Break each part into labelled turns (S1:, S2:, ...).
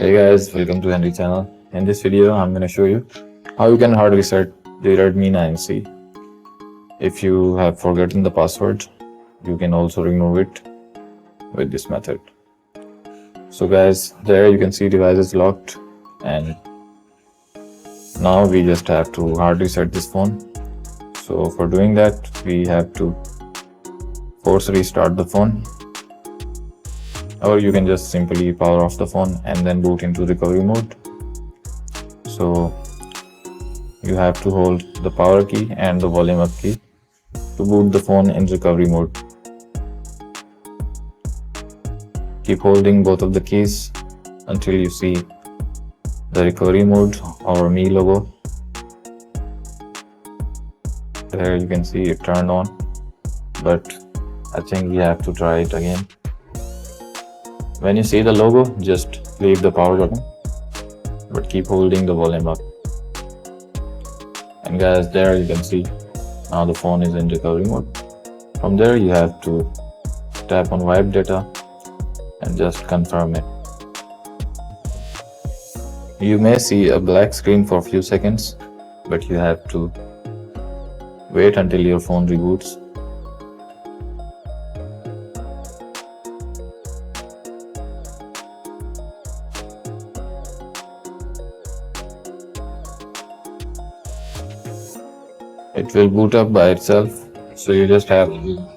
S1: Hey guys, welcome to Henry channel. In this video, I'm gonna show you how you can hard reset the Redmi 10c. If you have forgotten the password, you can also remove it with this method. So guys, there you can see device is locked, and now we just have to hard reset this phone. So for doing that, we have to force restart the phone, or you can just simply power off the phone and then boot into recovery mode. So you have to hold the power key and the volume up key to boot the phone in recovery mode. Keep holding both of the keys until you see the recovery mode or Me logo. There you can see it turned on, but I think we have to try it again. When you see the logo, just leave the power button, but keep holding the volume up. And guys, there you can see now the phone is in recovery mode. From there you have to tap on wipe data and just confirm it. You may see a black screen for a few seconds, but you have to wait until your phone reboots. It will boot up by itself, so you just have to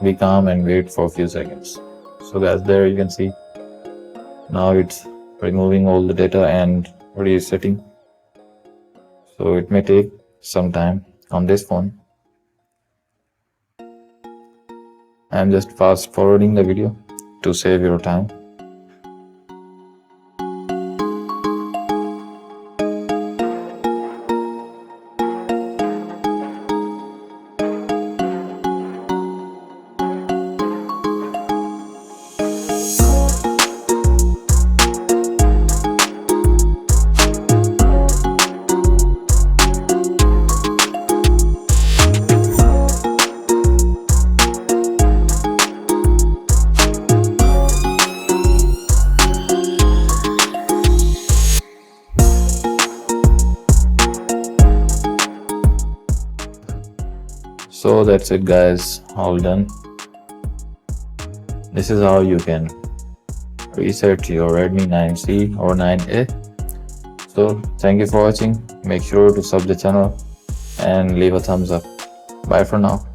S1: be calm and wait for a few seconds. So guys, there you can see now it's removing all the data and resetting. So it may take some time on this phone. I'm just fast forwarding the video to save your time. So that's it guys, all done. This is how you can reset your Redmi 9C or 9A. So thank you for watching. Make sure to sub the channel and leave a thumbs up. Bye for now.